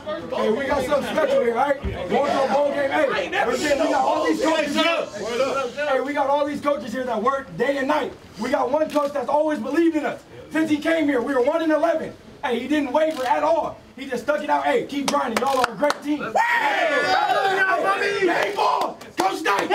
Hey, we got something special here, right? Going to a bowl game. Hey, we got all these coaches here. Hey, we got all these coaches here that work day and night. We got one coach that's always believed in us. Since he came here, we were 1-11. Hey, he didn't waver at all. He just stuck it out. Hey, keep grinding. Y'all are a great team. Hey, ball! Coach Dyke!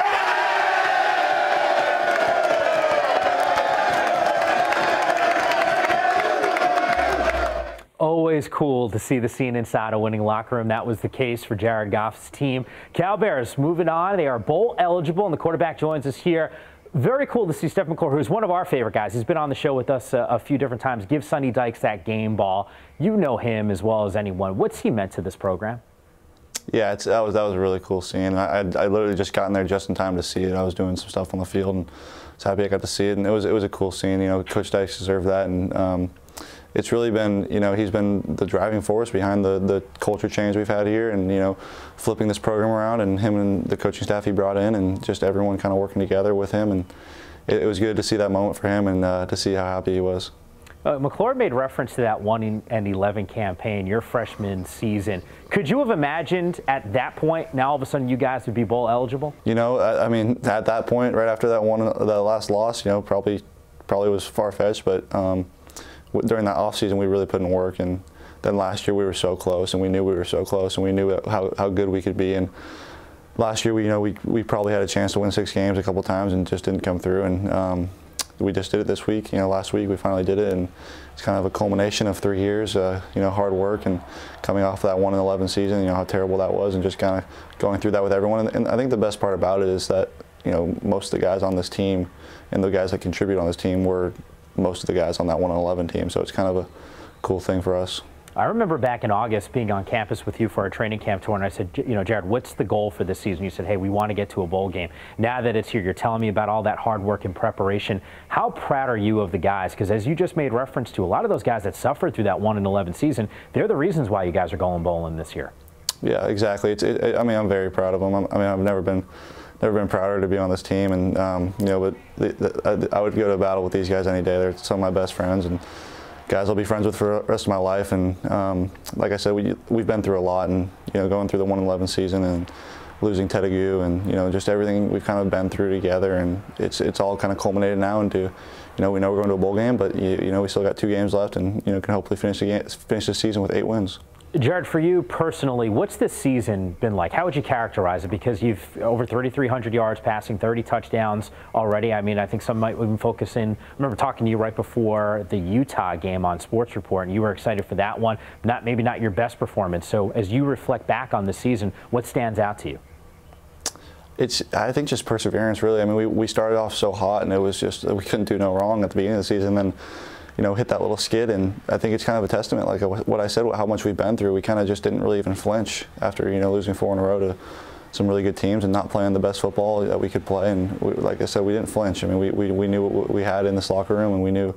Always cool to see the scene inside a winning locker room. That was the case for Jared Goff's team. Cal Bears moving on. They are bowl eligible, and the quarterback joins us here. Very cool to see Steph McClure, who's one of our favorite guys. He's been on the show with us a few different times. Give Sonny Dykes that game ball. You know him as well as anyone. What's he meant to this program? Yeah, that was a really cool scene. I literally just got in there just in time to see it. I was doing some stuff on the field, and I was happy I got to see it. And it was a cool scene. You know, Coach Dykes deserved that, and it's really been, you know, he's been the driving force behind the culture change we've had here, and, you know, flipping this program around, and him and the coaching staff he brought in, and just everyone kind of working together with him. And it was good to see that moment for him, and to see how happy he was. McClure made reference to that 1-11 campaign, your freshman season. Could you have imagined at that point, now all of a sudden you guys would be bowl eligible? You know, I mean, at that point, right after that last loss, you know, probably was far-fetched, but during that offseason, we really put in work, and then last year we were so close, and we knew we were so close, and we knew how good we could be. And last year, we probably had a chance to win 6 games a couple times and just didn't come through. And we just did it this week. You know, last week we finally did it, and it's kind of a culmination of 3 years, you know, hard work and coming off that 1-11 season. You know how terrible that was, and just kind of going through that with everyone. And I think the best part about it is that, you know, most of the guys on this team and the guys that contribute on this team were most of the guys on that 1-11 team, so it's kind of a cool thing for us. I remember back in August being on campus with you for our training camp tour, and I said, you know, Jared, what's the goal for this season? You said, hey, we want to get to a bowl game. Now that it's here, you're telling me about all that hard work and preparation. How proud are you of the guys? Because as you just made reference to, a lot of those guys that suffered through that 1-11 season, they're the reasons why you guys are going bowling this year. Yeah, exactly. I mean, I'm very proud of them. I mean, I've never been prouder to be on this team, and you know, but I would go to battle with these guys any day. They're some of my best friends, and guys I'll be friends with for the rest of my life. And like I said, we've been through a lot, and you know, going through the 1-11 season and losing Telugu, and you know, just everything we've kind of been through together, and it's all kind of culminated now into, you know, we know we're going to a bowl game, but you know, we still got 2 games left, and you know, can hopefully finish the season with 8 wins. Jared, for you personally, what's this season been like? How would you characterize it? Because you've over 3,300 yards passing, 30 touchdowns already. I mean, I think some might even focus in. I remember talking to you right before the Utah game on Sports Report, and you were excited for that one. Maybe not your best performance. So as you reflect back on the season, what stands out to you? I think just perseverance, really. I mean, we started off so hot, and it was just, we couldn't do no wrong at the beginning of the season. Then, you know, hit that little skid, and I think it's kind of a testament, like what I said, how much we've been through. We kind of just didn't really even flinch after, you know, losing 4 in a row to some really good teams and not playing the best football that we could play. And like I said, we didn't flinch. I mean, we knew what we had in this locker room, and we knew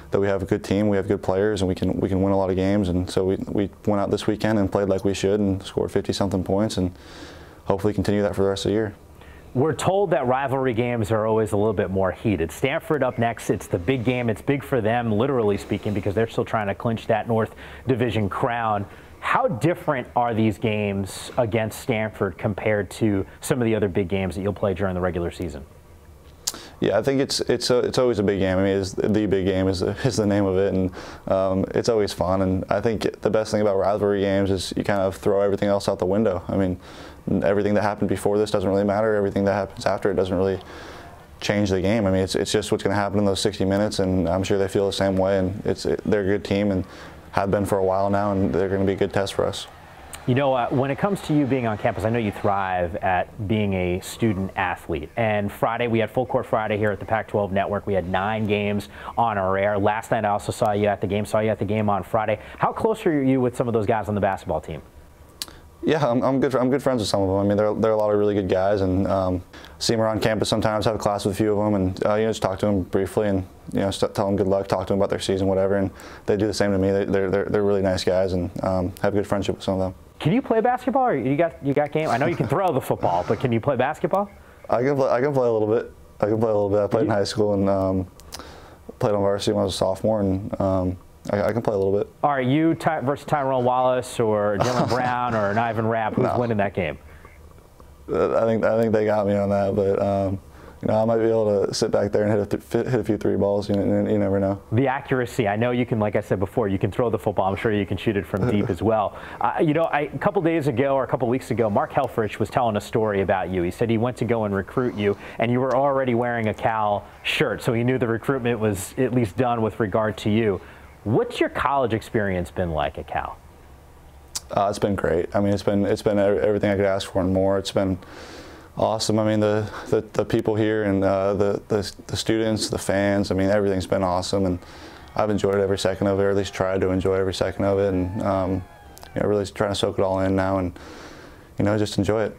that we have a good team, we have good players, and we can win a lot of games. And so we went out this weekend and played like we should and scored 50-something points, and hopefully continue that for the rest of the year. We're told that rivalry games are always a little bit more heated. Stanford up next. It's the big game. It's big for them, literally speaking, because they're still trying to clinch that North Division crown. How different are these games against Stanford compared to some of the other big games that you'll play during the regular season? Yeah, I think it's always a big game. I mean, the big game is the name of it, and it's always fun. And I think the best thing about rivalry games is you kind of throw everything else out the window. I mean, everything that happened before this doesn't really matter. Everything that happens after it doesn't really change the game. I mean, it's just what's going to happen in those 60 minutes, and I'm sure they feel the same way. And they're a good team and have been for a while now, and they're going to be a good test for us. You know, when it comes to you being on campus, I know you thrive at being a student athlete. And Friday, we had Full Court Friday here at the Pac-12 Network. We had 9 games on our air. Last night, I also saw you at the game on Friday. How close are you with some of those guys on the basketball team? Yeah, I'm good friends with some of them. I mean, they're a lot of really good guys, and see them around campus sometimes. Have a class with a few of them, and you know, just talk to them briefly, and you know, tell them good luck, talk to them about their season, whatever. And they do the same to me. They're really nice guys, and have a good friendship with some of them. Can you play basketball, or you got game? I know you can throw the football, but can you play basketball? I can play a little bit. I played in high school, and played on varsity when I was a sophomore, and I can play a little bit. All right, you versus Tyrone Wallace or Dylan Brown or an Ivan Rapp, who's winning that game? I think they got me on that, but you know, I might be able to sit back there and hit a few 3 balls. You never know. The accuracy, I know you can, like I said before, you can throw the football. I'm sure you can shoot it from deep as well. You know, a couple days ago or a couple weeks ago, Mark Helfrich was telling a story about you. He said he went to go and recruit you, and you were already wearing a Cal shirt, so he knew the recruitment was at least done with regard to you. What's your college experience been like at Cal? It's been great. I mean, it's been everything I could ask for and more. It's been awesome. I mean, the people here and the students, the fans. I mean, everything's been awesome, and I've enjoyed every second of it, or at least tried to enjoy every second of it, and you know, really trying to soak it all in now, and you know, just enjoy it.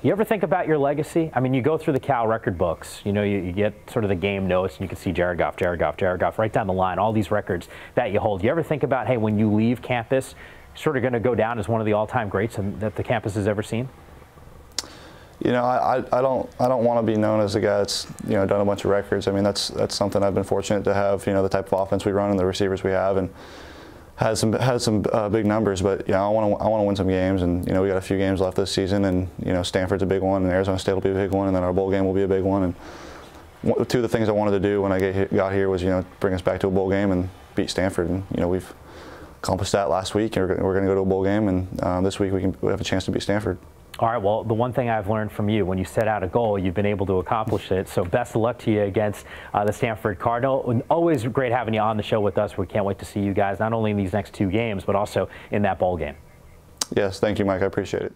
You ever think about your legacy? I mean, you go through the Cal record books, you know, you get sort of the game notes, and you can see Jared Goff, Jared Goff, Jared Goff, right down the line, all these records that you hold. You ever think about, hey, when you leave campus, sort of going to go down as one of the all-time greats that the campus has ever seen? You know, I don't want to be known as a guy that's, you know, done a bunch of records. I mean, that's something I've been fortunate to have. You know, the type of offense we run and the receivers we have, and has some big numbers. But yeah, I want to win some games, and you know, we got a few games left this season, and you know, Stanford's a big one, and Arizona State will be a big one, and then our bowl game will be a big one. And 2 of the things I wanted to do when I got here was, you know, bring us back to a bowl game and beat Stanford, and you know, we've accomplished that last week, and we're going to go to a bowl game, and this week we have a chance to beat Stanford. All right, well, the one thing I've learned from you, when you set out a goal, you've been able to accomplish it. So best of luck to you against the Stanford Cardinal. And always great having you on the show with us. We can't wait to see you guys not only in these next 2 games, but also in that bowl game. Yes, thank you, Mike. I appreciate it.